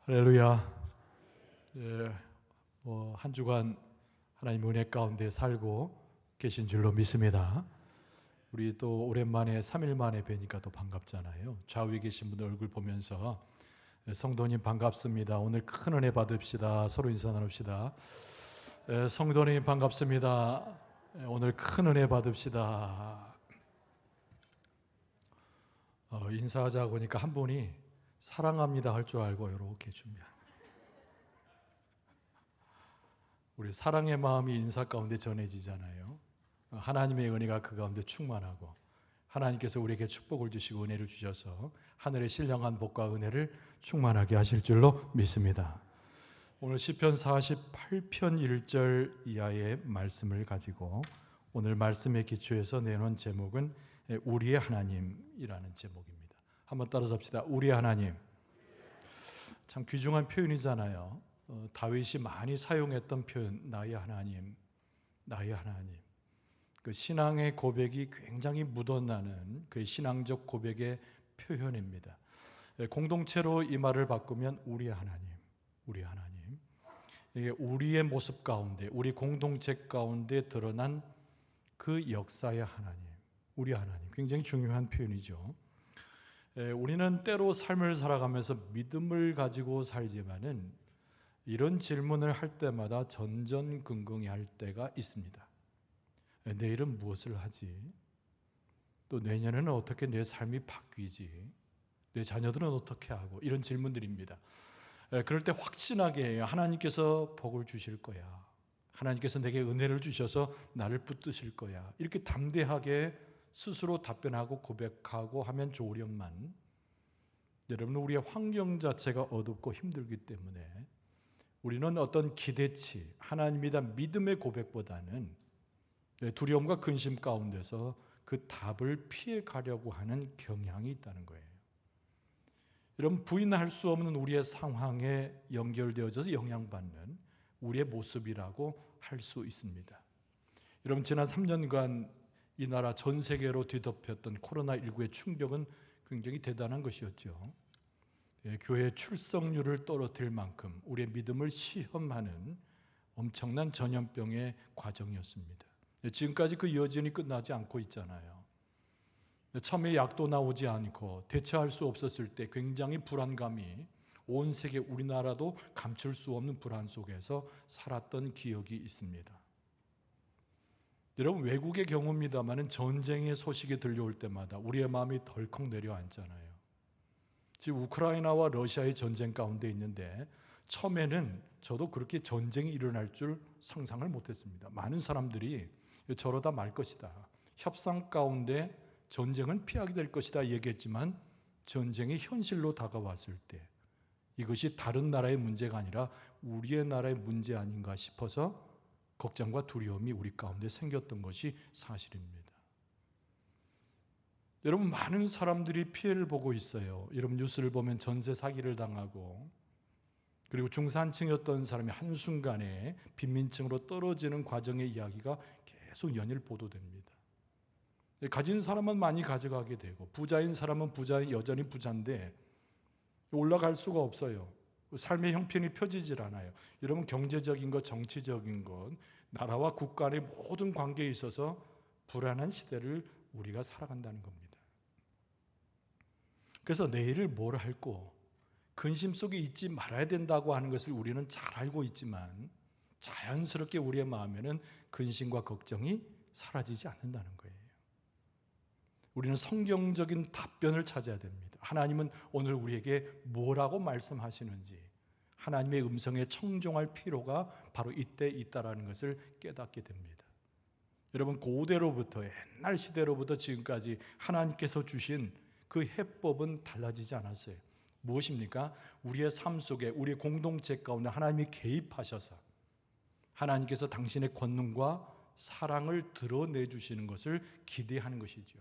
할렐루야. 한 주간 하나님 은혜 가운데 살고 계신 줄로 믿습니다. 우리 또 오랜만에 3일 만에 뵈니까 또 반갑잖아요. 좌우에 계신 분들 얼굴 보면서 성도님 반갑습니다. 오늘 큰 은혜 받읍시다. 서로 인사 나눕시다. 성도님 반갑습니다. 오늘 큰 은혜 받읍시다. 인사하자고 하니까 한 분이 사랑합니다 할 줄 알고 이렇게 준비한, 우리 사랑의 마음이 인사 가운데 전해지잖아요. 하나님의 은혜가 그 가운데 충만하고 하나님께서 우리에게 축복을 주시고 은혜를 주셔서 하늘의 신령한 복과 은혜를 충만하게 하실 줄로 믿습니다. 오늘 시편 48편 1절 이하의 말씀을 가지고 오늘 말씀의 기초에서 내놓은 제목은 우리의 하나님이라는 제목입니다. 한번 따라서 합시다. 우리의 하나님. 참 귀중한 표현이잖아요. 다윗이 많이 사용했던 표현, 나의 하나님, 나의 하나님. 그 신앙의 고백이 굉장히 묻어나는 그 신앙적 고백의 표현입니다. 공동체로 이 말을 바꾸면 우리의 하나님, 우리의 하나님. 이게 우리의 모습 가운데, 우리 공동체 가운데 드러난 그 역사의 하나님, 우리 하나님. 굉장히 중요한 표현이죠. 우리는 때로 삶을 살아가면서 믿음을 가지고 살지만은 이런 질문을 할 때마다 전전긍긍해할 때가 있습니다. 내일은 무엇을 하지? 또 내년에는 어떻게 내 삶이 바뀌지? 내 자녀들은 어떻게 하고? 이런 질문들입니다. 그럴 때 확신하게 하나님께서 복을 주실 거야. 하나님께서 내게 은혜를 주셔서 나를 붙드실 거야. 이렇게 담대하게 스스로 답변하고 고백하고 하면 좋으련만, 여러분, 우리의 환경 자체가 어둡고 힘들기 때문에 우리는 어떤 기대치, 하나님에 대한 믿음의 고백보다는 두려움과 근심 가운데서 그 답을 피해 가려고 하는 경향이 있다는 거예요. 여러분, 부인할 수 없는 우리의 상황에 연결되어져서 영향받는 우리의 모습이라고 할 수 있습니다. 여러분, 지난 3년간 이 나라 전 세계로 뒤덮였던 코로나19의 충격은 굉장히 대단한 것이었죠. 교회 출석률을 떨어뜨릴 만큼 우리의 믿음을 시험하는 엄청난 전염병의 과정이었습니다. 지금까지 그 여진이 끝나지 않고 있잖아요. 처음에 약도 나오지 않고 대처할 수 없었을 때 굉장히 불안감이 온 세계, 우리나라도 감출 수 없는 불안 속에서 살았던 기억이 있습니다. 여러분, 외국의 경우입니다만 전쟁의 소식이 들려올 때마다 우리의 마음이 덜컥 내려앉잖아요. 지금 우크라이나와 러시아의 전쟁 가운데 있는데 처음에는 저도 그렇게 전쟁이 일어날 줄 상상을 못했습니다. 많은 사람들이 저러다 말 것이다, 협상 가운데 전쟁은 피하게 될 것이다 얘기했지만 전쟁이 현실로 다가왔을 때 이것이 다른 나라의 문제가 아니라 우리의 나라의 문제 아닌가 싶어서 걱정과 두려움이 우리 가운데 생겼던 것이 사실입니다. 여러분, 많은 사람들이 피해를 보고 있어요. 여러분, 뉴스를 보면 전세 사기를 당하고, 그리고 중산층이었던 사람이 한순간에 빈민층으로 떨어지는 과정의 이야기가 계속 연일 보도됩니다. 가진 사람은 많이 가져가게 되고 부자인 사람은 여전히 부자인데 올라갈 수가 없어요. 삶의 형편이 펴지질 않아요. 여러분, 경제적인 것, 정치적인 것, 나라와 국가 간의 모든 관계에 있어서 불안한 시대를 우리가 살아간다는 겁니다. 그래서 내일을 뭘 할고 근심 속에 있지 말아야 된다고 하는 것을 우리는 잘 알고 있지만 자연스럽게 우리의 마음에는 근심과 걱정이 사라지지 않는다는 거예요. 우리는 성경적인 답변을 찾아야 됩니다. 하나님은 오늘 우리에게 뭐라고 말씀하시는지, 하나님의 음성에 청종할 필요가 바로 이때 있다라는 것을 깨닫게 됩니다. 여러분, 고대로부터, 옛날 시대로부터 지금까지 하나님께서 주신 그 해법은 달라지지 않았어요. 무엇입니까? 우리의 삶 속에, 우리의 공동체 가운데 하나님이 개입하셔서 하나님께서 당신의 권능과 사랑을 드러내 주시는 것을 기대하는 것이죠.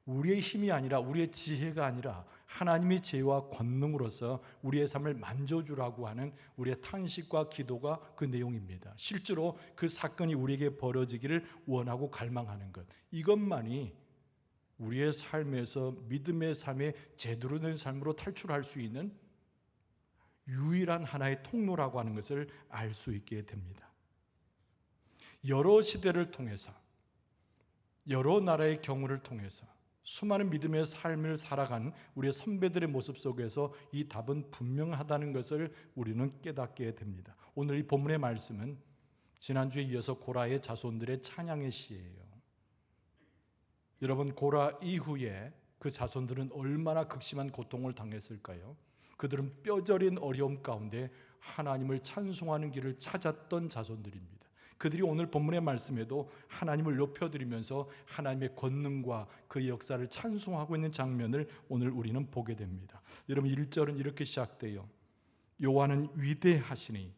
우리의 힘이 아니라, 우리의 지혜가 아니라 하나님의 지혜와 권능으로서 우리의 삶을 만져주라고 하는 우리의 탄식과 기도가 그 내용입니다. 실제로 그 사건이 우리에게 벌어지기를 원하고 갈망하는 것, 이것만이 우리의 삶에서 믿음의 삶에 제대로 된 삶으로 탈출할 수 있는 유일한 하나의 통로라고 하는 것을 알 수 있게 됩니다. 여러 시대를 통해서, 여러 나라의 경우를 통해서 수많은 믿음의 삶을 살아간 우리의 선배들의 모습 속에서 이 답은 분명하다는 것을 우리는 깨닫게 됩니다. 오늘 이 본문의 말씀은 지난주에 이어서 고라의 자손들의 찬양의 시예요. 여러분, 고라 이후에 그 자손들은 얼마나 극심한 고통을 당했을까요? 그들은 뼈저린 어려움 가운데 하나님을 찬송하는 길을 찾았던 자손들입니다. 그들이 오늘 본문의 말씀에도 하나님을 높여드리면서 하나님의 권능과 그 역사를 찬송하고 있는 장면을 오늘 우리는 보게 됩니다. 여러분, 1절은 이렇게 시작돼요. 여호와는 위대하시니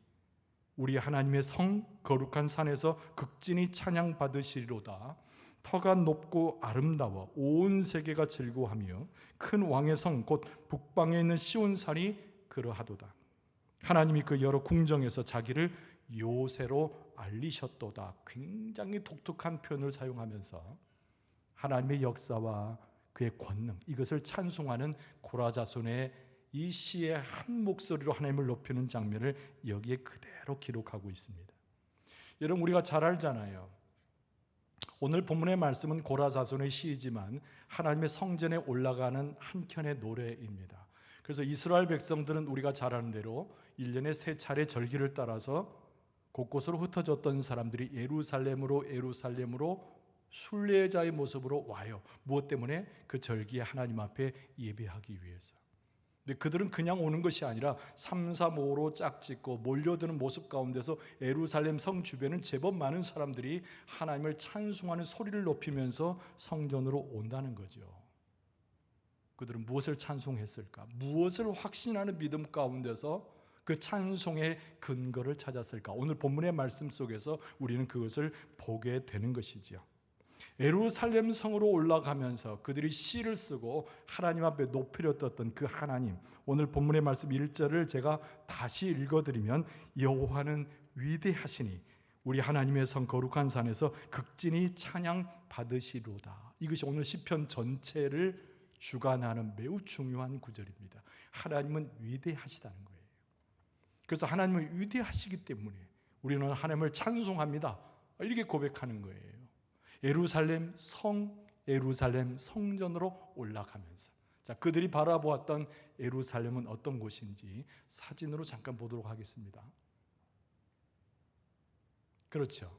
우리 하나님의 성 거룩한 산에서 극진히 찬양 받으시리로다. 터가 높고 아름다워 온 세계가 즐거워하며 큰 왕의 성 곧 북방에 있는 시온산이 그러하도다. 하나님이 그 여러 궁정에서 자기를 요새로 알리셨도다. 굉장히 독특한 표현을 사용하면서 하나님의 역사와 그의 권능, 이것을 찬송하는 고라 자손의 이 시의 한 목소리로 하나님을 높이는 장면을 여기에 그대로 기록하고 있습니다. 여러분, 우리가 잘 알잖아요. 오늘 본문의 말씀은 고라 자손의 시이지만 하나님의 성전에 올라가는 한켠의 노래입니다. 그래서 이스라엘 백성들은 우리가 잘 아는 대로 1년에 3차례 절기를 따라서 곳곳으로 흩어졌던 사람들이 예루살렘으로 순례자의 모습으로 와요. 무엇 때문에? 그 절기에 하나님 앞에 예배하기 위해서. 근데 그들은 그냥 오는 것이 아니라 3, 4, 5로 짝짓고 몰려드는 모습 가운데서 예루살렘 성 주변은 제법 많은 사람들이 하나님을 찬송하는 소리를 높이면서 성전으로 온다는 거죠. 그들은 무엇을 찬송했을까? 무엇을 확신하는 믿음 가운데서 그 찬송의 근거를 찾았을까? 오늘 본문의 말씀 속에서 우리는 그것을 보게 되는 것이지요. 예루살렘 성으로 올라가면서 그들이 시를 쓰고 하나님 앞에 높이려 떴던 그 하나님, 오늘 본문의 말씀 1절을 제가 다시 읽어드리면 여호와는 위대하시니 우리 하나님의 성 거룩한 산에서 극진히 찬양 받으시로다. 이것이 오늘 시편 전체를 주관하는 매우 중요한 구절입니다. 하나님은 위대하시다는 거예요. 그래서 하나님은 위대하시기 때문에 우리는 하나님을 찬송합니다, 이렇게 고백하는 거예요. 예루살렘 성전으로 올라가면서, 자, 그들이 바라보았던 예루살렘은 어떤 곳인지 사진으로 잠깐 보도록 하겠습니다. 그렇죠.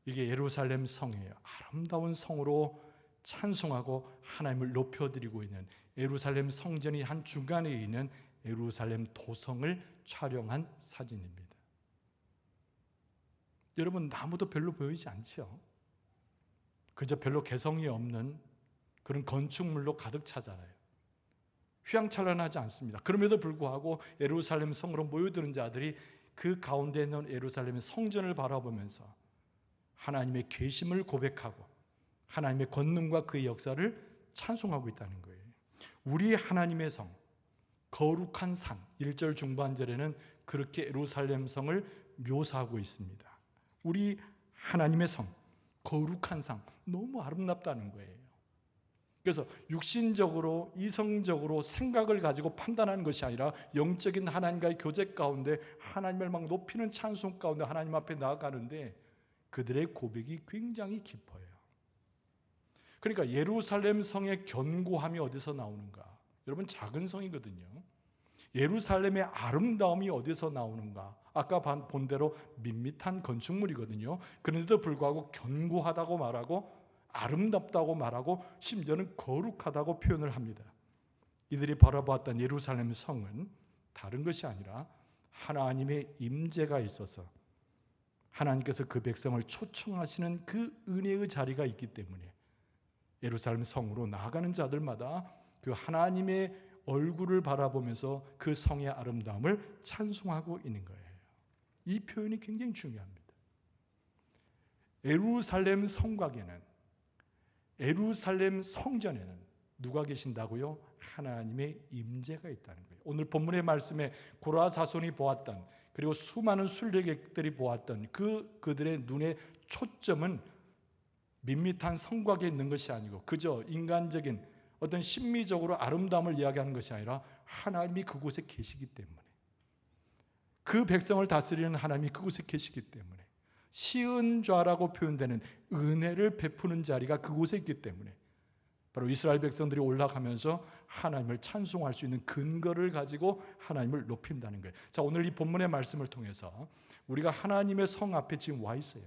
이게 예루살렘 성이에요. 아름다운 성으로 찬송하고 하나님을 높여드리고 있는 예루살렘 성전이 한 중간에 있는 예루살렘 도성을 촬영한 사진입니다. 여러분, 나무도 별로 보이지 않죠? 그저 별로 개성이 없는 그런 건축물로 가득 차잖아요. 휘황찬란하지 않습니다. 그럼에도 불구하고 예루살렘 성으로 모여드는 자들이 그 가운데 있는 예루살렘의 성전을 바라보면서 하나님의 계심을 고백하고 하나님의 권능과 그의 역사를 찬송하고 있다는 거예요. 우리 하나님의 성, 거룩한 산, 1절 중반절에는 그렇게 예루살렘 성을 묘사하고 있습니다. 우리 하나님의 성, 거룩한 상, 너무 아름답다는 거예요. 그래서 육신적으로, 이성적으로 생각을 가지고 판단하는 것이 아니라 영적인 하나님과의 교제 가운데 하나님을 막 높이는 찬송 가운데 하나님 앞에 나아가는데 그들의 고백이 굉장히 깊어요. 그러니까 예루살렘 성의 견고함이 어디서 나오는가? 여러분, 작은 성이거든요. 예루살렘의 아름다움이 어디서 나오는가? 아까 본 대로 밋밋한 건축물이거든요. 그런데도 불구하고 견고하다고 말하고 아름답다고 말하고 심지어는 거룩하다고 표현을 합니다. 이들이 바라보았던 예루살렘 성은 다른 것이 아니라 하나님의 임재가 있어서 하나님께서 그 백성을 초청하시는 그 은혜의 자리가 있기 때문에 예루살렘 성으로 나아가는 자들마다 그 하나님의 얼굴을 바라보면서 그 성의 아름다움을 찬송하고 있는 거예요. 이 표현이 굉장히 중요합니다. 예루살렘 성곽에는, 예루살렘 성전에는 누가 계신다고요? 하나님의 임재가 있다는 거예요. 오늘 본문의 말씀에 고라 자손이 보았던, 그리고 수많은 순례객들이 보았던 그들의 눈의 초점은 밋밋한 성곽에 있는 것이 아니고 그저 인간적인 어떤 심미적으로 아름다움을 이야기하는 것이 아니라 하나님이 그곳에 계시기 때문에, 그 백성을 다스리는 하나님이 그곳에 계시기 때문에, 시은좌라고 표현되는 은혜를 베푸는 자리가 그곳에 있기 때문에 바로 이스라엘 백성들이 올라가면서 하나님을 찬송할 수 있는 근거를 가지고 하나님을 높인다는 거예요. 자, 오늘 이 본문의 말씀을 통해서 우리가 하나님의 성 앞에 지금 와 있어요.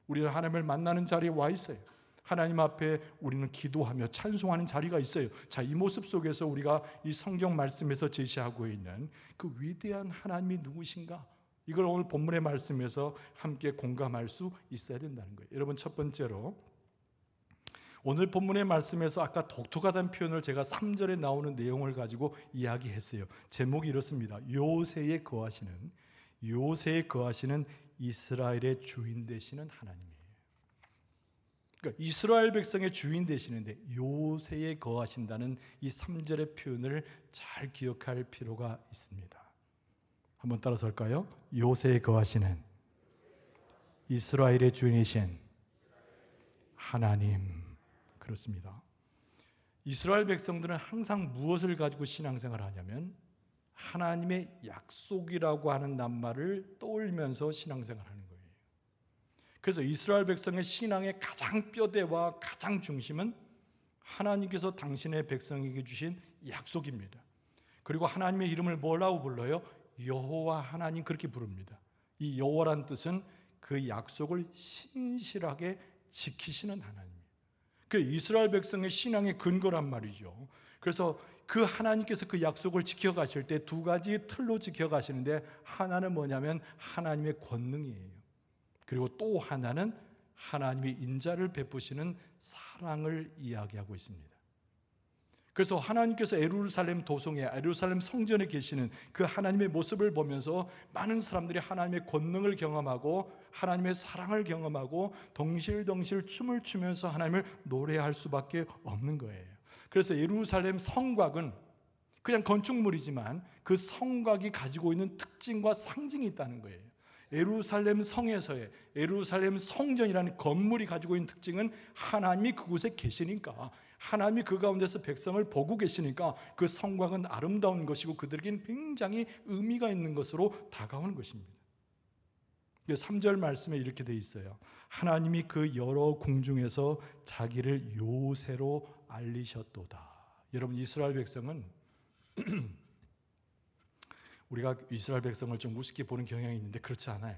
우리는 하나님을 만나는 자리에 와 있어요. 하나님 앞에 우리는 기도하며 찬송하는 자리가 있어요. 자, 이 모습 속에서 우리가 이 성경 말씀에서 제시하고 있는 그 위대한 하나님이 누구신가? 이걸 오늘 본문의 말씀에서 함께 공감할 수 있어야 된다는 거예요. 여러분, 첫 번째로 오늘 본문의 말씀에서 아까 독특하다는 표현을 제가 3절에 나오는 내용을 가지고 이야기했어요. 제목이 이렇습니다. 요새에 거하시는 이스라엘의 주인 되시는 하나님이에요. 그러니까 이스라엘 백성의 주인 되시는데 요새에 거하신다는 이 3절의 표현을 잘 기억할 필요가 있습니다. 한번 따라서 할까요? 요새에 거하시는 이스라엘의 주인이신 하나님. 그렇습니다. 이스라엘 백성들은 항상 무엇을 가지고 신앙생활을 하냐면 하나님의 약속이라고 하는 낱말을 떠올리면서 신앙생활하는 거예요. 그래서 이스라엘 백성의 신앙의 가장 뼈대와 가장 중심은 하나님께서 당신의 백성에게 주신 약속입니다. 그리고 하나님의 이름을 뭐라고 불러요? 여호와 하나님, 그렇게 부릅니다. 이 여호와란 뜻은 그 약속을 신실하게 지키시는 하나님. 그 이스라엘 백성의 신앙의 근거란 말이죠. 그래서 그 하나님께서 그 약속을 지켜가실 때 두 가지 틀로 지켜가시는데, 하나는 뭐냐면 하나님의 권능이에요. 그리고 또 하나는 하나님의 인자를 베푸시는 사랑을 이야기하고 있습니다. 그래서 하나님께서 예루살렘 도성에, 예루살렘 성전에 계시는 그 하나님의 모습을 보면서 많은 사람들이 하나님의 권능을 경험하고 하나님의 사랑을 경험하고 덩실덩실 춤을 추면서 하나님을 노래할 수밖에 없는 거예요. 그래서 예루살렘 성곽은 그냥 건축물이지만 그 성곽이 가지고 있는 특징과 상징이 있다는 거예요. 예루살렘 성에서의 예루살렘 성전이라는 건물이 가지고 있는 특징은 하나님이 그곳에 계시니까, 하나님이 그 가운데서 백성을 보고 계시니까 그 성곽은 아름다운 것이고 그들에게는 굉장히 의미가 있는 것으로 다가오는 것입니다. 3절 말씀에 이렇게 돼 있어요. 하나님이 그 여러 궁중에서 자기를 요새로 알리셨도다. 여러분, 이스라엘 백성은 우리가 이스라엘 백성을 좀 우습게 보는 경향이 있는데 그렇지 않아요.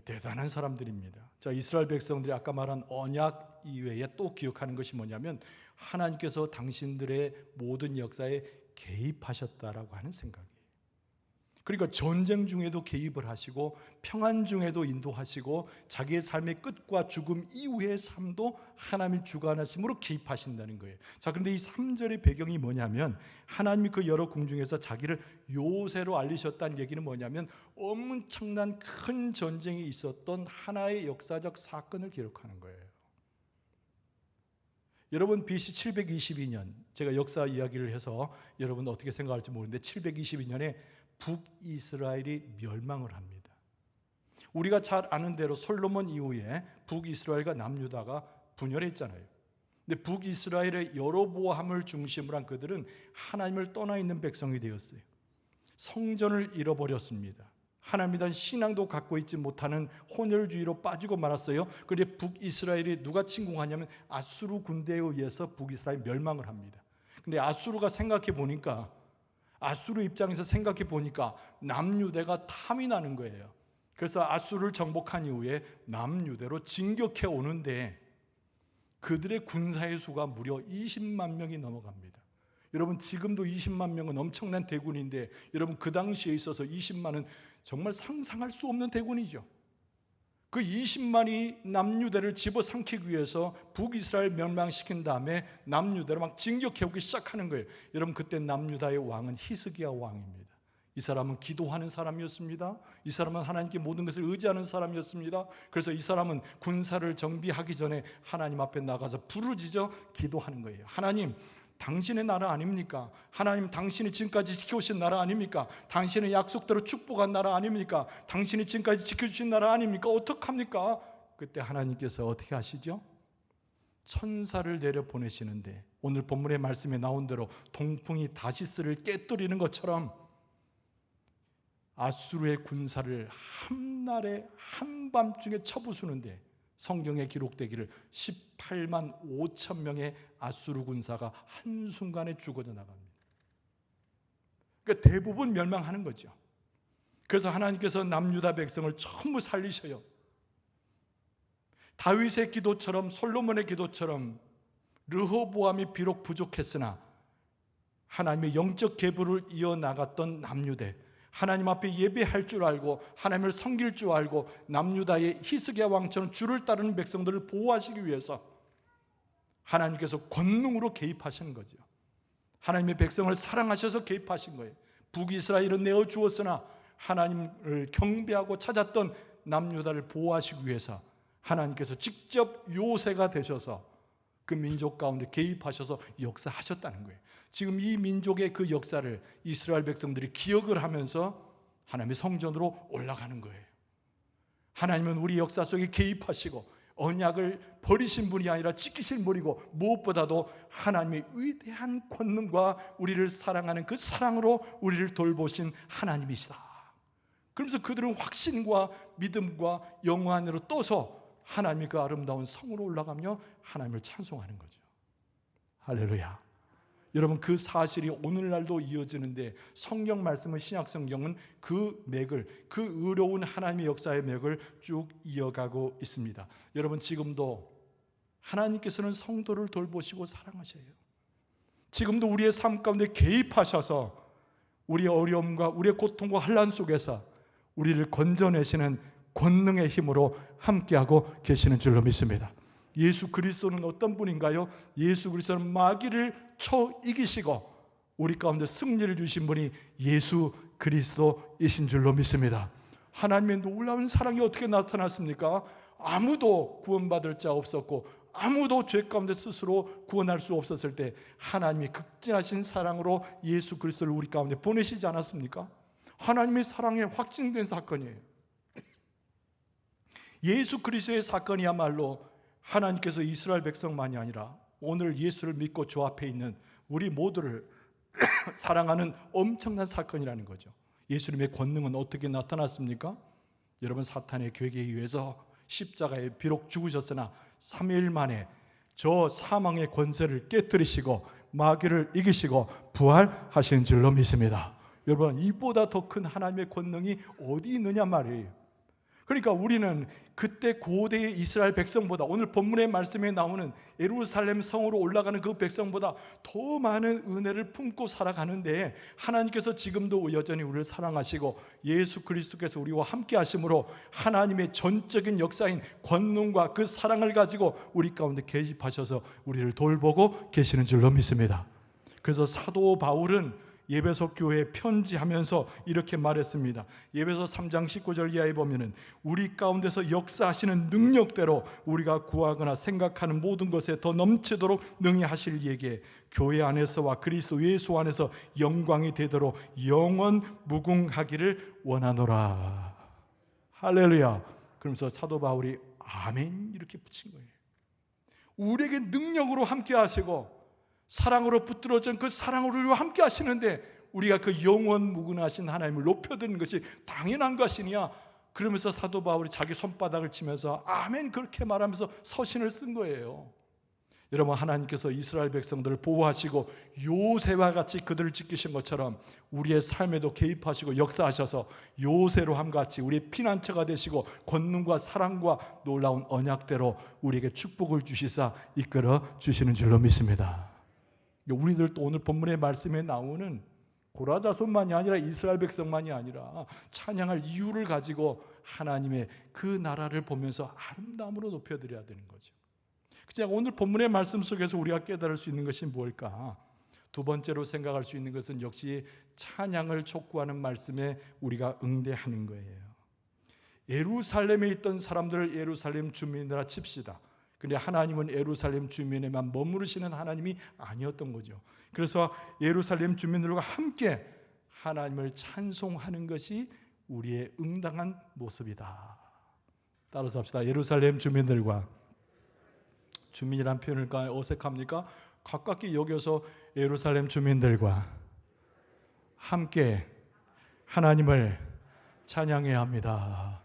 대단한 사람들입니다. 자, 이스라엘 백성들이 아까 말한 언약 이외에 또 기억하는 것이 뭐냐면 하나님께서 당신들의 모든 역사에 개입하셨다라고 하는 생각이에요. 그러니까 전쟁 중에도 개입을 하시고 평안 중에도 인도하시고 자기의 삶의 끝과 죽음 이후의 삶도 하나님이 주관하심으로 개입하신다는 거예요. 자, 그런데 이 3절의 배경이 뭐냐면 하나님이 그 여러 궁중에서 자기를 요새로 알리셨다는 얘기는 뭐냐면 엄청난 큰 전쟁이 있었던 하나의 역사적 사건을 기록하는 거예요. 여러분, BC 722년, 제가 역사 이야기를 해서 여러분 어떻게 생각할지 모르는데 722년에 북이스라엘이 멸망을 합니다. 우리가 잘 아는 대로 솔로몬 이후에 북이스라엘과 남유다가 분열했잖아요. 근데 북이스라엘의 여로보암을 중심으로 한 그들은 하나님을 떠나 있는 백성이 되었어요. 성전을 잃어버렸습니다. 하나님에 대한 신앙도 갖고 있지 못하는 혼혈주의로 빠지고 말았어요. 그런데 북이스라엘이 누가 침공하냐면 아수르 군대에 의해서 북이스라엘이 멸망을 합니다. 근데 아수르가 생각해 보니까, 아수르 입장에서 생각해 보니까 남유대가 탐이 나는 거예요. 그래서 아수르를 정복한 이후에 남유대로 진격해 오는데 그들의 군사의 수가 무려 20만 명이 넘어갑니다. 여러분, 지금도 20만 명은 엄청난 대군인데 여러분, 그 당시에 있어서 20만은 정말 상상할 수 없는 대군이죠. 그 20만이 남유대를 집어삼키기 위해서 북이스라엘 멸망시킨 다음에 남유대로 막 진격해오기 시작하는 거예요. 여러분, 그때 남유다의 왕은 히스기야 왕입니다. 이 사람은 기도하는 사람이었습니다. 이 사람은 하나님께 모든 것을 의지하는 사람이었습니다. 그래서 이 사람은 군사를 정비하기 전에 하나님 앞에 나가서 부르짖어 기도하는 거예요. 하나님, 당신의 나라 아닙니까? 하나님, 당신이 지금까지 지켜오신 나라 아닙니까? 당신의 약속대로 축복한 나라 아닙니까? 당신이 지금까지 지켜주신 나라 아닙니까? 어떡합니까? 그때 하나님께서 어떻게 하시죠? 천사를 내려 보내시는데 오늘 본문의 말씀에 나온 대로 동풍이 다시스를 깨뜨리는 것처럼 아수르의 군사를 한날에 한밤중에 쳐부수는데 성경에 기록되기를 18만 5천 명의 아수르 군사가 한순간에 죽어져 나갑니다. 그러니까 대부분 멸망하는 거죠. 그래서 하나님께서 남유다 백성을 전부 살리셔요. 다윗의 기도처럼, 솔로몬의 기도처럼 르호보암이 비록 부족했으나 하나님의 영적 계보를 이어나갔던 남유대, 하나님 앞에 예배할 줄 알고 하나님을 섬길 줄 알고 남유다의 히스기야 왕처럼 주를 따르는 백성들을 보호하시기 위해서 하나님께서 권능으로 개입하시는 거죠. 하나님의 백성을 사랑하셔서 개입하신 거예요. 북이스라엘은 내어주었으나 하나님을 경배하고 찾았던 남유다를 보호하시기 위해서 하나님께서 직접 요새가 되셔서 그 민족 가운데 개입하셔서 역사하셨다는 거예요. 지금 이 민족의 그 역사를 이스라엘 백성들이 기억을 하면서 하나님의 성전으로 올라가는 거예요. 하나님은 우리 역사 속에 개입하시고 언약을 버리신 분이 아니라 지키신 분이고 무엇보다도 하나님의 위대한 권능과 우리를 사랑하는 그 사랑으로 우리를 돌보신 하나님이시다. 그러면서 그들은 확신과 믿음과 영광 안으로 떠서 하나님의 그 아름다운 성으로 올라가며 하나님을 찬송하는 거죠. 할렐루야. 여러분, 그 사실이 오늘날도 이어지는데 성경 말씀은, 신약 성경은 그 맥을, 그 의로운 하나님의 역사의 맥을 쭉 이어가고 있습니다. 여러분, 지금도 하나님께서는 성도를 돌보시고 사랑하셔요. 지금도 우리의 삶 가운데 개입하셔서 우리의 어려움과 우리의 고통과 환난 속에서 우리를 건져내시는 권능의 힘으로 함께하고 계시는 줄로 믿습니다. 예수 그리스도는 어떤 분인가요? 예수 그리스도는 마귀를 쳐 이기시고 우리 가운데 승리를 주신 분이 예수 그리스도이신 줄로 믿습니다. 하나님의 놀라운 사랑이 어떻게 나타났습니까? 아무도 구원받을 자 없었고 아무도 죄 가운데 스스로 구원할 수 없었을 때 하나님이 극진하신 사랑으로 예수 그리스도를 우리 가운데 보내시지 않았습니까? 하나님의 사랑에 확증된 사건이에요. 예수 그리스도의 사건이야말로 하나님께서 이스라엘 백성만이 아니라 오늘 예수를 믿고 주 앞에 있는 우리 모두를 사랑하는 엄청난 사건이라는 거죠. 예수님의 권능은 어떻게 나타났습니까? 여러분, 사탄의 괴계에 의해서 십자가에 비록 죽으셨으나 3일 만에 저 사망의 권세를 깨뜨리시고 마귀를 이기시고 부활하신 줄로 믿습니다. 여러분, 이보다 더 큰 하나님의 권능이 어디 있느냐 말이에요. 그러니까 우리는 그때 고대의 이스라엘 백성보다, 오늘 본문의 말씀에 나오는 예루살렘 성으로 올라가는 그 백성보다 더 많은 은혜를 품고 살아가는데 하나님께서 지금도 여전히 우리를 사랑하시고 예수 그리스도께서 우리와 함께 하심으로 하나님의 전적인 역사인 권능과 그 사랑을 가지고 우리 가운데 개입하셔서 우리를 돌보고 계시는 줄로 믿습니다. 그래서 사도 바울은 예배소 교회에 편지하면서 이렇게 말했습니다. 예배소 3장 19절 이하에 보면은 우리 가운데서 역사하시는 능력대로 우리가 구하거나 생각하는 모든 것에 더 넘치도록 능히 하실 이에게 교회 안에서와 그리스도 예수 안에서 영광이 되도록 영원 무궁하기를 원하노라. 할렐루야. 그러면서 사도 바울이 아멘 이렇게 붙인 거예요. 우리에게 능력으로 함께 하시고 사랑으로 붙들어진 그 사랑으로 함께 하시는데 우리가 그 영원 무궁하신 하나님을 높여드리는 것이 당연한 것이냐? 그러면서 사도 바울이 자기 손바닥을 치면서 아멘 그렇게 말하면서 서신을 쓴 거예요. 여러분, 하나님께서 이스라엘 백성들을 보호하시고 요새와 같이 그들을 지키신 것처럼 우리의 삶에도 개입하시고 역사하셔서 요새로 함같이 우리의 피난처가 되시고 권능과 사랑과 놀라운 언약대로 우리에게 축복을 주시사 이끌어 주시는 줄로 믿습니다. 우리들도 오늘 본문의 말씀에 나오는 고라 자손만이 아니라 이스라엘 백성만이 아니라 찬양할 이유를 가지고 하나님의 그 나라를 보면서 아름다움으로 높여드려야 되는 거죠. 그냥 오늘 본문의 말씀 속에서 우리가 깨달을 수 있는 것이 뭘까? 두 번째로 생각할 수 있는 것은 역시 찬양을 촉구하는 말씀에 우리가 응대하는 거예요. 예루살렘에 있던 사람들을 예루살렘 주민이라 칩시다. 근데 하나님은 예루살렘 주민에만 머무르시는 하나님이 아니었던 거죠. 그래서 예루살렘 주민들과 함께 하나님을 찬송하는 것이 우리의 응당한 모습이다. 따라서 합시다. 예루살렘 주민들과, 주민이란 표현을 어색합니까? 가깝게 여겨서 예루살렘 주민들과 함께 하나님을 찬양해야 합니다.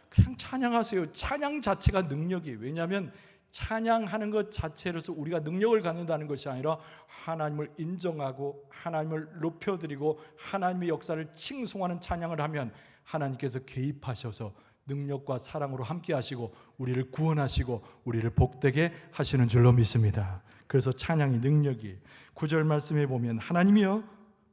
그냥 찬양하세요. 찬양 자체가 능력이에요. 왜냐하면 찬양하는 것 자체로서 우리가 능력을 갖는다는 것이 아니라 하나님을 인정하고 하나님을 높여드리고 하나님의 역사를 칭송하는 찬양을 하면 하나님께서 개입하셔서 능력과 사랑으로 함께 하시고 우리를 구원하시고 우리를 복되게 하시는 줄로 믿습니다. 그래서 찬양이 능력이 9절 말씀에 보면 하나님이여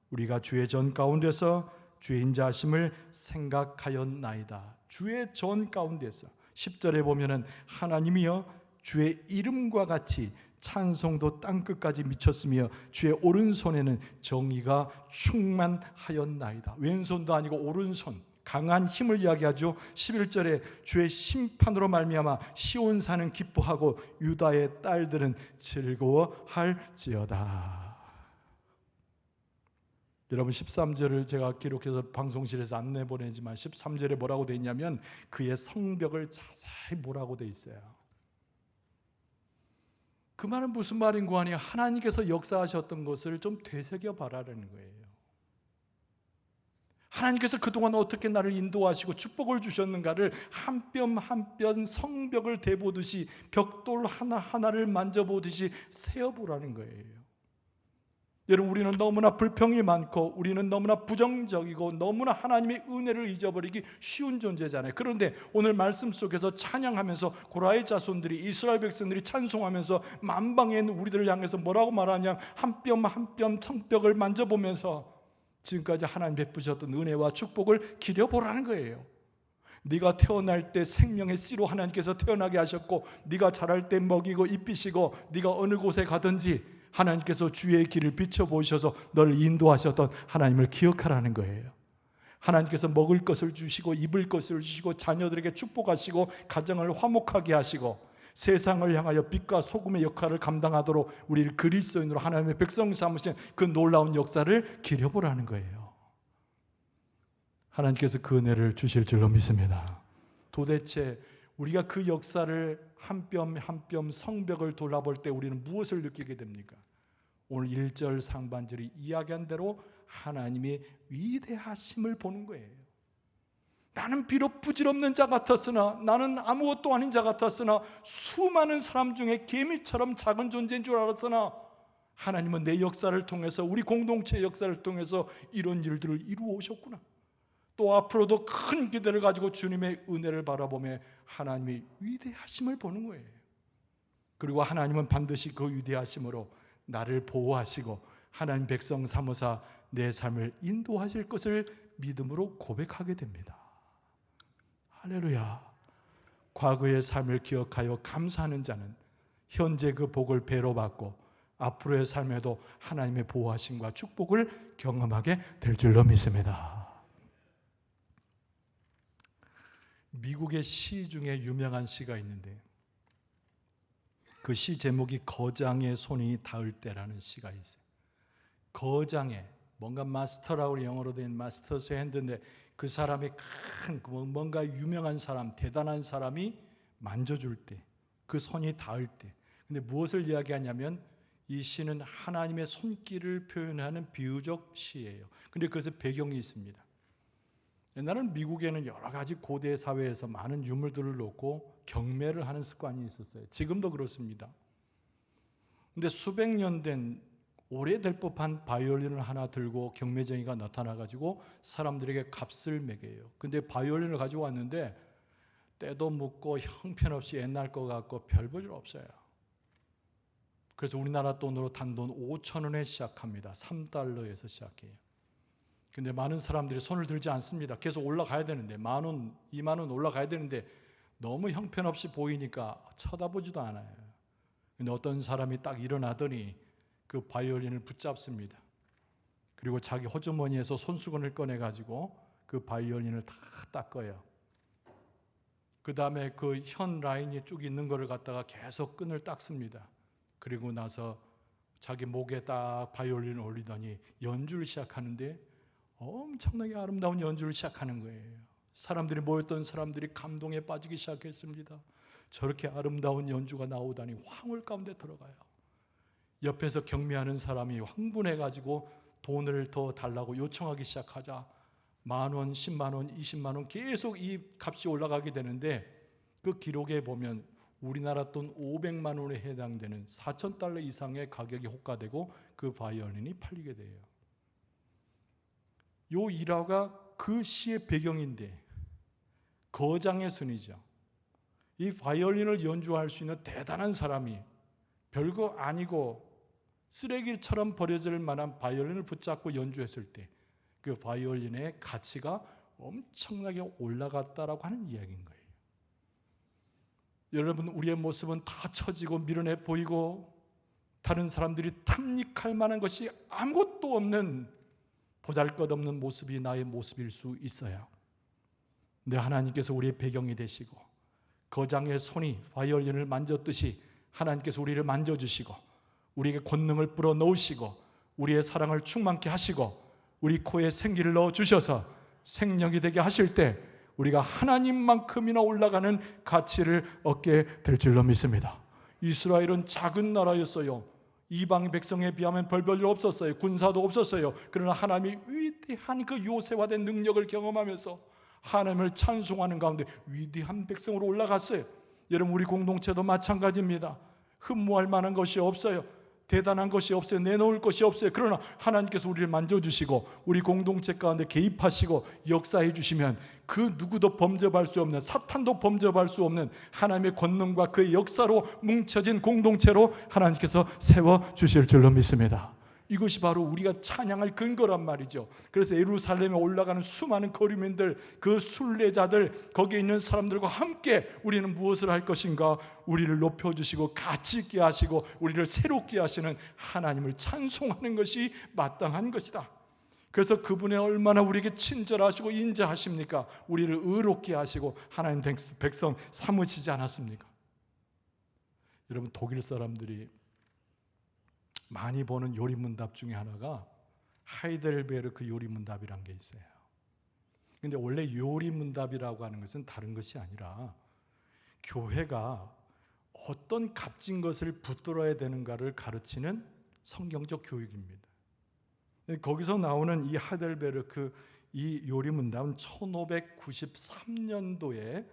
우리가 주의 전 가운데서 주의 인자하심을 생각하였나이다. 주의 전 가운데서 10절에 보면은 하나님이여 주의 이름과 같이 찬송도 땅끝까지 미쳤으며 주의 오른손에는 정의가 충만하였나이다. 왼손도 아니고 오른손, 강한 힘을 이야기하죠. 11절에 주의 심판으로 말미암아 시온산은 기뻐하고 유다의 딸들은 즐거워할지어다. 여러분 13절을 제가 기록해서 방송실에서 안내 보내지만 13절에 뭐라고 되어 있냐면 그의 성벽을 자세히 뭐라고 되어 있어요. 그 말은 무슨 말인고 하니 하나님께서 역사하셨던 것을 좀 되새겨 봐라라는 거예요. 하나님께서 그동안 어떻게 나를 인도하시고 축복을 주셨는가를 한 뼘 한 뼘 성벽을 대보듯이 벽돌 하나하나를 만져보듯이 세어보라는 거예요. 여러분 우리는 너무나 불평이 많고 우리는 너무나 부정적이고 너무나 하나님의 은혜를 잊어버리기 쉬운 존재잖아요. 그런데 오늘 말씀 속에서 찬양하면서 고라의 자손들이 이스라엘 백성들이 찬송하면서 만방에 있는 우리들을 향해서 뭐라고 말하냐 한 뼘 한 뼘 성벽을 만져보면서 지금까지 하나님 베푸셨던 은혜와 축복을 기려보라는 거예요. 네가 태어날 때 생명의 씨로 하나님께서 태어나게 하셨고 네가 자랄 때 먹이고 입히시고 네가 어느 곳에 가든지 하나님께서 주의 길을 비춰보셔서 너를 인도하셨던 하나님을 기억하라는 거예요. 하나님께서 먹을 것을 주시고 입을 것을 주시고 자녀들에게 축복하시고 가정을 화목하게 하시고 세상을 향하여 빛과 소금의 역할을 감당하도록 우리를 그리스도인으로 하나님의 백성 삼으신 그 놀라운 역사를 기려보라는 거예요. 하나님께서 그 은혜를 주실 줄로 믿습니다. 도대체 우리가 그 역사를 한 뼘 한 뼘 성벽을 돌아볼 때 우리는 무엇을 느끼게 됩니까? 오늘 1절 상반절이 이야기한 대로 하나님의 위대하심을 보는 거예요. 나는 비록 부질없는 자 같았으나 나는 아무것도 아닌 자 같았으나 수많은 사람 중에 개미처럼 작은 존재인 줄 알았으나 하나님은 내 역사를 통해서 우리 공동체의 역사를 통해서 이런 일들을 이루어 오셨구나. 또 앞으로도 큰 기대를 가지고 주님의 은혜를 바라보며 하나님의 위대하심을 보는 거예요. 그리고 하나님은 반드시 그 위대하심으로 나를 보호하시고 하나님 백성 삼으사 내 삶을 인도하실 것을 믿음으로 고백하게 됩니다. 할렐루야. 과거의 삶을 기억하여 감사하는 자는 현재 그 복을 배로 받고 앞으로의 삶에도 하나님의 보호하심과 축복을 경험하게 될 줄로 믿습니다. 미국의 시 중에 유명한 시가 있는데 그 시 제목이 거장의 손이 닿을 때라는 시가 있어요. 거장의 뭔가 마스터라고 영어로 된 마스터스 핸드인데 그 사람이 큰 뭔가 유명한 사람, 대단한 사람이 만져줄 때, 그 손이 닿을 때. 근데 무엇을 이야기하냐면 이 시는 하나님의 손길을 표현하는 비유적 시예요. 근데 그것에 배경이 있습니다. 옛날에는 미국에는 여러 가지 고대 사회에서 많은 유물들을 놓고 경매를 하는 습관이 있었어요. 지금도 그렇습니다. 근데 수백 년 된 오래될 법한 바이올린을 하나 들고 경매쟁이가 나타나가지고 사람들에게 값을 매겨요. 근데 바이올린을 가지고 왔는데 때도 묻고 형편없이 옛날 것 같고 별 볼 일 없어요. 그래서 우리나라 돈으로 단돈 5,000원에 시작합니다. 3달러에서 시작해요. 근데 많은 사람들이 손을 들지 않습니다. 계속 올라가야 되는데 10,000원, 20,000원 올라가야 되는데 너무 형편없이 보이니까 쳐다보지도 않아요. 근데 어떤 사람이 딱 일어나더니 그 바이올린을 붙잡습니다. 그리고 자기 호주머니에서 손수건을 꺼내가지고 그 바이올린을 다 닦아요. 그 다음에 그 현 라인이 쭉 있는 거를 갖다가 계속 끈을 닦습니다. 그리고 나서 자기 목에 딱 바이올린을 올리더니 연주를 시작하는데 엄청나게 아름다운 연주를 시작하는 거예요. 사람들이 모였던 사람들이 감동에 빠지기 시작했습니다. 저렇게 아름다운 연주가 나오다니 황홀 가운데 들어가요. 옆에서 경매하는 사람이 흥분해가지고 돈을 더 달라고 요청하기 시작하자 10,000원, 100,000원, 200,000원 계속 이 값이 올라가게 되는데 그 기록에 보면 우리나라 돈 500만 원에 해당되는 4,000달러 이상의 가격이 호가되고 그 바이올린이 팔리게 돼요. 요 일화가 그 시의 배경인데 거장의 손이죠. 이 바이올린을 연주할 수 있는 대단한 사람이 별거 아니고 쓰레기처럼 버려질 만한 바이올린을 붙잡고 연주했을 때 그 바이올린의 가치가 엄청나게 올라갔다라고 하는 이야기인 거예요. 여러분, 우리의 모습은 다 처지고 미련해 보이고 다른 사람들이 탐닉할 만한 것이 아무것도 없는 보잘것없는 모습이 나의 모습일 수 있어요. 근데 하나님께서 우리의 배경이 되시고 거장의 손이 바이올린을 만졌듯이 하나님께서 우리를 만져주시고 우리에게 권능을 불어넣으시고 우리의 사랑을 충만케 하시고 우리 코에 생기를 넣어주셔서 생명이 되게 하실 때 우리가 하나님만큼이나 올라가는 가치를 얻게 될 줄로 믿습니다. 이스라엘은 작은 나라였어요. 이방 백성에 비하면 별 일 없었어요. 군사도 없었어요. 그러나 하나님이 위대한 그 요새화된 능력을 경험하면서 하나님을 찬송하는 가운데 위대한 백성으로 올라갔어요. 여러분, 우리 공동체도 마찬가지입니다. 흠모할 만한 것이 없어요. 대단한 것이 없어요. 내놓을 것이 없어요. 그러나 하나님께서 우리를 만져주시고 우리 공동체 가운데 개입하시고 역사해 주시면 그 누구도 범접할 수 없는, 사탄도 범접할 수 없는 하나님의 권능과 그의 역사로 뭉쳐진 공동체로 하나님께서 세워주실 줄로 믿습니다. 이것이 바로 우리가 찬양할 근거란 말이죠. 그래서 예루살렘에 올라가는 수많은 거류민들, 그 순례자들, 거기에 있는 사람들과 함께 우리는 무엇을 할 것인가? 우리를 높여주시고 가치 있게 하시고 우리를 새롭게 하시는 하나님을 찬송하는 것이 마땅한 것이다. 그래서 그분이 얼마나 우리에게 친절하시고 인자하십니까? 우리를 의롭게 하시고 하나님 백성 삼으시지 않았습니까? 여러분, 독일 사람들이 많이 보는 요리문답 중에 하나가 하이델베르크 요리문답이라는 게 있어요. 근데 원래 요리문답이라고 하는 것은 다른 것이 아니라 교회가 어떤 값진 것을 붙들어야 되는가를 가르치는 성경적 교육입니다. 거기서 나오는 이 하이델베르크 이 요리문답은 1593년도에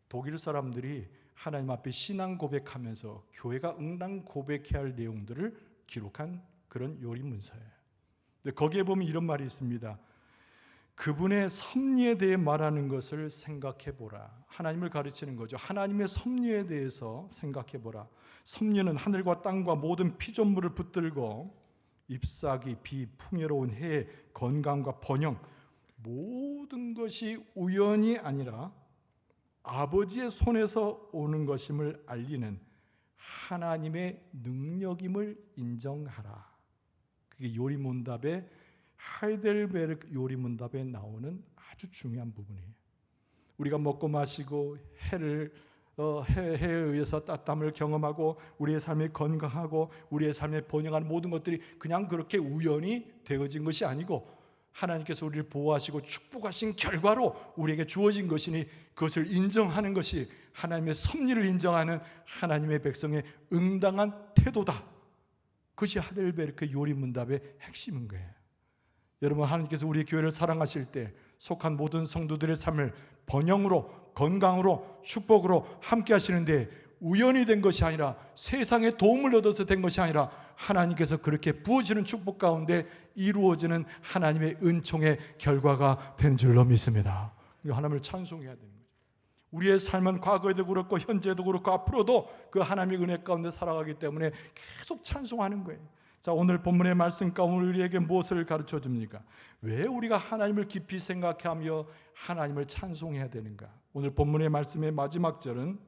독일 사람들이 하나님 앞에 신앙 고백하면서 교회가 응당 고백해야 할 내용들을 기록한 그런 요리문서예요. 거기에 보면 이런 말이 있습니다. 그분의 섭리에 대해 말하는 것을 생각해 보라. 하나님을 가르치는 거죠. 하나님의 섭리에 대해서 생각해 보라. 섭리는 하늘과 땅과 모든 피조물을 붙들고 잎사귀, 비, 풍요로운 해, 건강과 번영, 모든 것이 우연이 아니라 아버지의 손에서 오는 것임을 알리는 하나님의 능력임을 인정하라. 그게 요리문답의 하이델베르크 요리문답에 나오는 아주 중요한 부분이에요. 우리가 먹고 마시고 해에 의해서 따뜻함을 경험하고 우리의 삶이 건강하고 우리의 삶에 번영하는 모든 것들이 그냥 그렇게 우연히 되어진 것이 아니고 하나님께서 우리를 보호하시고 축복하신 결과로 우리에게 주어진 것이니 그것을 인정하는 것이 하나님의 섭리를 인정하는 하나님의 백성의 응당한 태도다. 그것이 하이델베르크 요리문답의 핵심인 거예요. 여러분, 하나님께서 우리 교회를 사랑하실 때 속한 모든 성도들의 삶을 번영으로, 건강으로, 축복으로 함께 하시는데 우연히 된 것이 아니라 세상에 도움을 얻어서 된 것이 아니라 하나님께서 그렇게 부어지는 축복 가운데 이루어지는 하나님의 은총의 결과가 된 줄로 믿습니다. 하나님을 찬송해야 됩니다. 우리의 삶은 과거에도 그렇고 현재도 그렇고 앞으로도 그 하나님의 은혜 가운데 살아가기 때문에 계속 찬송하는 거예요. 자, 오늘 본문의 말씀 가운데 우리에게 무엇을 가르쳐 줍니까? 왜 우리가 하나님을 깊이 생각하며 하나님을 찬송해야 되는가? 오늘 본문의 말씀의 마지막 절은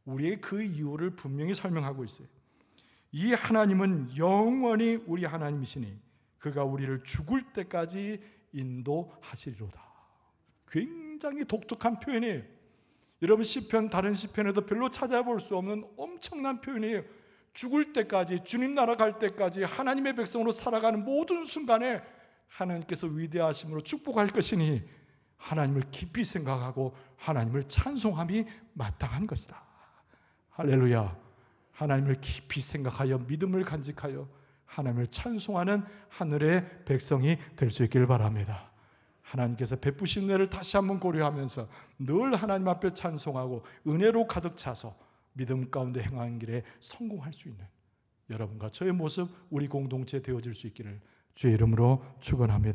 우리의 그 이유를 분명히 설명하고 있어요. 이 하나님은 영원히 우리 하나님이시니 그가 우리를 죽을 때까지 인도하시리로다. 굉장히 독특한 표현이에요. 여러분, 시편 다른 시편에도 별로 찾아볼 수 없는 엄청난 표현이에요. 죽을 때까지, 주님 나라 갈 때까지 하나님의 백성으로 살아가는 모든 순간에 하나님께서 위대하심으로 축복할 것이니 하나님을 깊이 생각하고 하나님을 찬송함이 마땅한 것이다. 할렐루야. 하나님을 깊이 생각하여 믿음을 간직하여 하나님을 찬송하는 하늘의 백성이 될 수 있길 바랍니다. 하나님께서 베푸신 은혜를 다시 한번 고려하면서 늘 하나님 앞에 찬송하고 은혜로 가득 차서 믿음 가운데 행하는 길에 성공할 수 있는 여러분과 저의 모습, 우리 공동체 되어질 수 있기를 주의 이름으로 축원합니다.